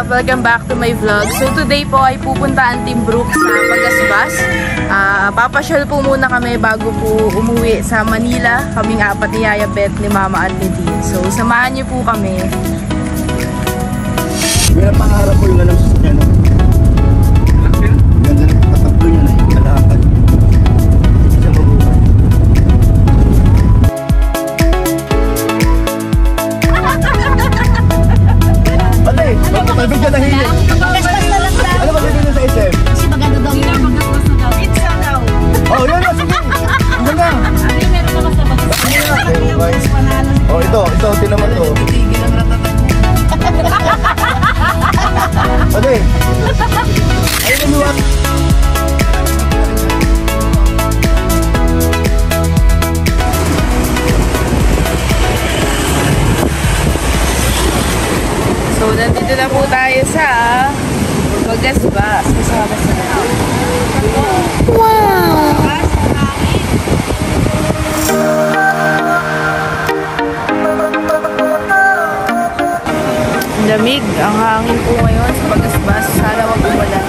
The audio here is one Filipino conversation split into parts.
welcome back to my vlog. So today po ay pupunta ang Team Brooke sa Pagasbas. Papasyal po muna kami bago po umuwi sa Manila. Kaming apat ni Yaya Beth, ni Mama at ni Dean. So samahan niyo po kami. May pangarap mo yung alam sa kanya, no? Ganda na patakbo niya na yung kalakad. Hindi siya mabuhay. Patay! Pagpapalbig ka na hili! Ano ba dito sa SM? Kasi maganda daw yung pizza daw. Oh, yan na! Sige! Ang ganda! Ano yung meron naman sa Oh, ito, tinaman to. Patay! Ayun na luwag! So nandito na po tayo sa Pagasbas. Kasama sa lamig ang hangin po ngayon sa Pagasbas. Sana wag umulan.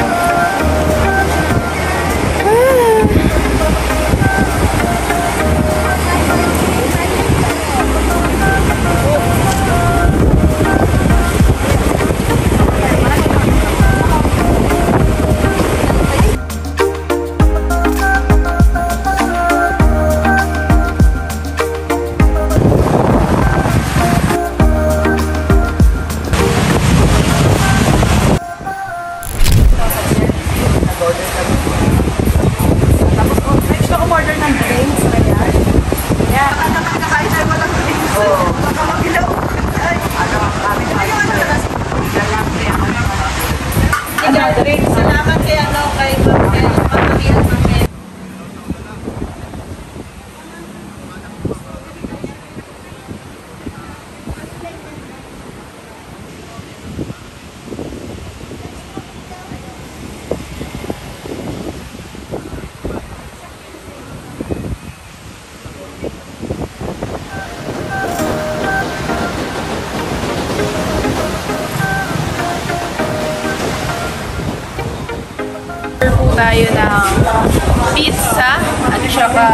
Salamat kay ano kay pagpapalihan sa akin. Tayo ng pizza at saka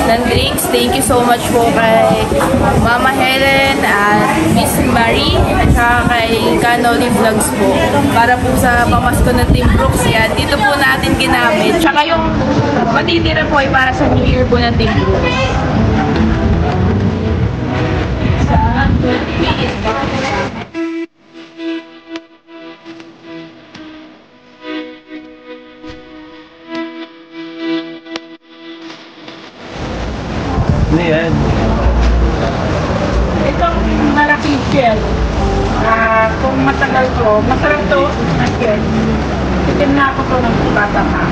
ng drinks. Thank you so much po kay Mama Helen at Miss Marie at saka kay Canoli Vlogs po para po sa pamasko ng Team Brooks. Yan, dito po natin ginamit. Tsaka yung matitira po ay para sa New Year po ng Team Brooks. Ano yan? Itong malaking shell, kung matagal ko, masarap to, again, titin na ako to ng bata pa.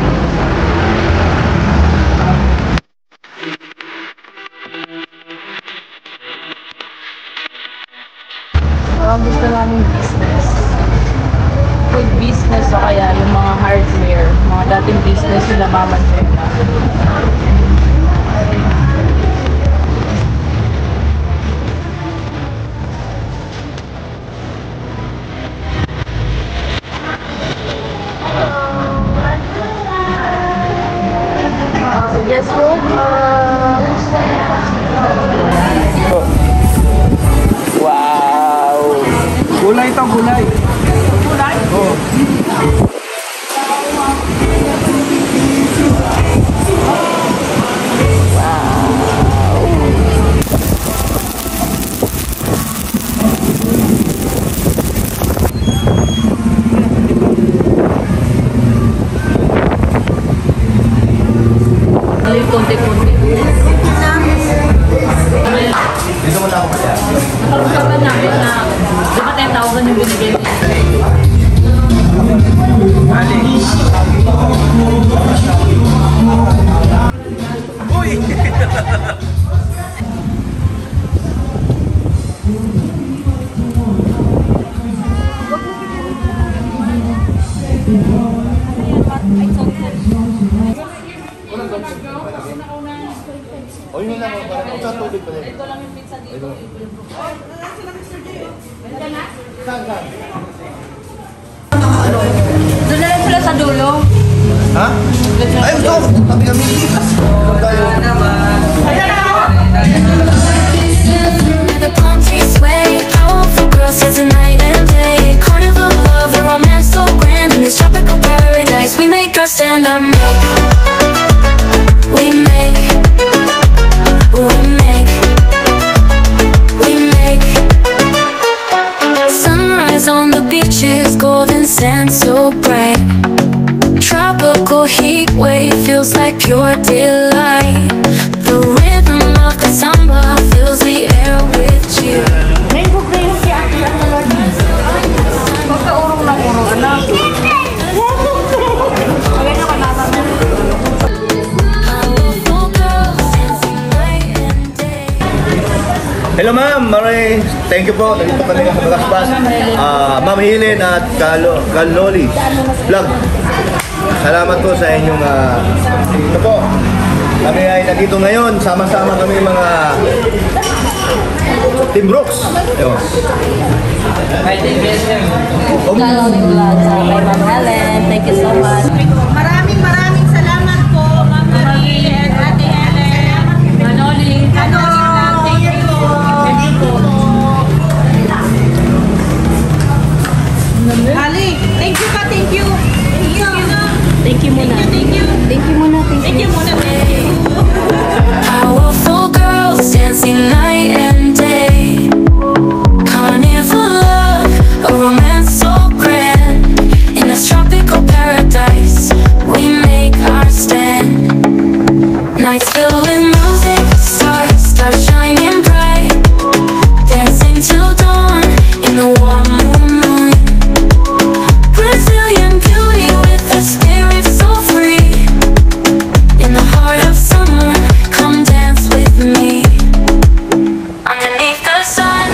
Gusto namin business. Food business o kaya yung mga hardware, mga dating business nila Mama Jena. Yes po. Wow! Gulay ito, gulay. Kulay? Oo. Konti-konti. Dito mo na ako kaya. Nakapagkapan namin na di ba 10,000 yung binigay mo? Ali. Uy! O yun lang, parang sa tubig pa rin. Ito lang yung pizza dito. Saan ka? Tabi kami. Tayo. The palm trees sway, powerful girls says the night and day. Carnival love, the romance so grand. In this tropical paradise, we make our stand up. We make sunrise on the beaches, golden sand so bright. Tropical heat wave feels like pure delight. The rhythm of the samba fills the air with cheer. Rainbow green si Ate ang Lodi. Magkaurong na urong, anak. Hello ma'am, Maray. Thank you po. Nandito kami sa Bagasbas. Ma'am Helen at Kaloli Vlog. Salamat po sa inyong ito po. Kami ay nandito ngayon. Sama-sama kami mga Team Brooks. Ewan. Kaloli Vlog sa kay Ma'am Helen. Thank you so much. Maraming salamat po, Ma'am Marie and Ate Helen. Manoli. Thank you. Ali, thank you pa, thank you. Thank you muna. Thank you. Thank you muna. Thank you muna. Powerful girls dancing night and day. Carnival love, a romance so grand. In this tropical paradise, we make our stand. Nights filled with music, stars shining bright. Dancing till dawn in the warm moon. Brazilian beauty with a spirit so free. In the heart of summer, come dance with me. Underneath the sun.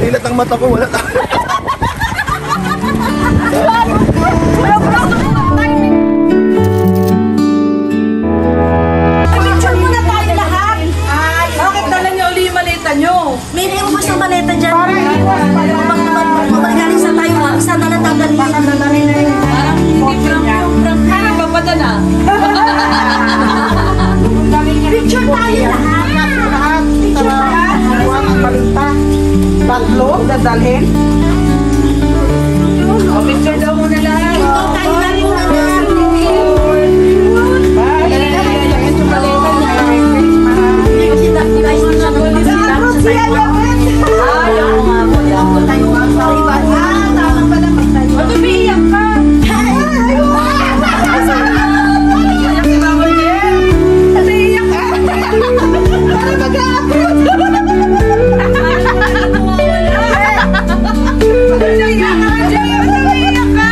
Ilat ang mata ko, wala tayo. Picture muna tayo lahat. Bakit dala niyo uli yung maleta niyo? May iubos yung maleta dyan. Kumagaling sa tayo lang. Isa na lang tanggalin. Parang hindi parang papadala. Picture tayo lahat. Picture tayo. Tatlo, dadalhin. Picture daw muna lahat. Ito tayo na rin lahat. Iyak ka!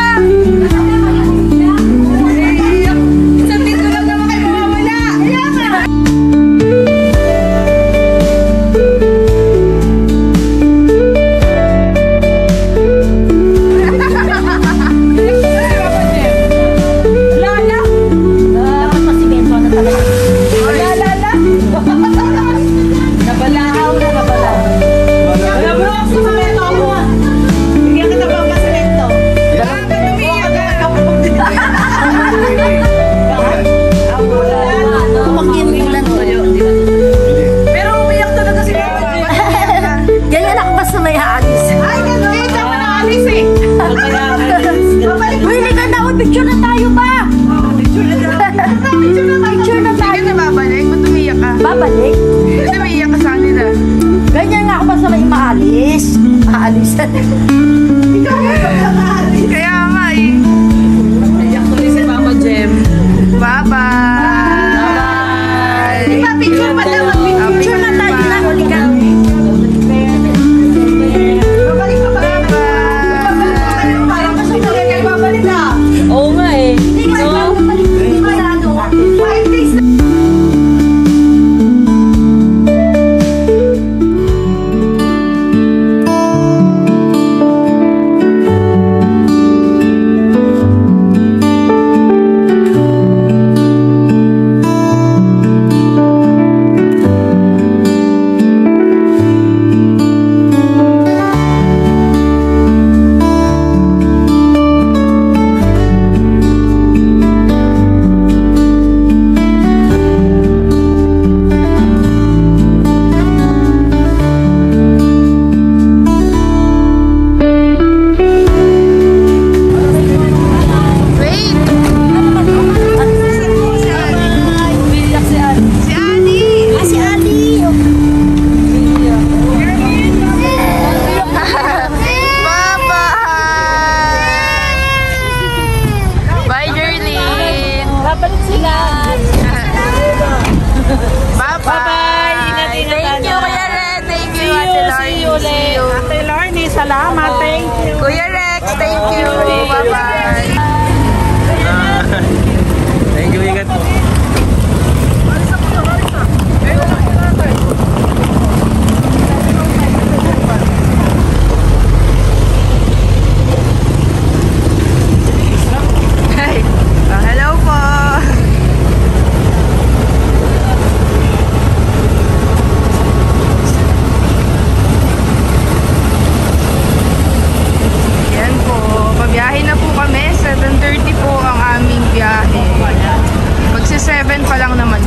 babalik. Hindi, may iyak ka sa kanila. Ganyan nga ako basta may maalis. Aalis. Ikaw mo maalis. Kaya nga eh. Iyak tuloy si Mama Jem. Bye-bye! Di ba, picture pa daw. Picture na tayo na. Huli ka. Babalik ka ba? Parang kasi talaga kayo babalik na. Oo nga eh. Hindi ka babalik. Hindi ba na ano? 5 days na. Salamat, thank you. Kuya Rex, thank you. Bye-bye. Thank you, ingat po. Hello po. Yan po. Pabiyahe na po kami. 7:30 po ang aming biyahe. Magsi 7 pa lang naman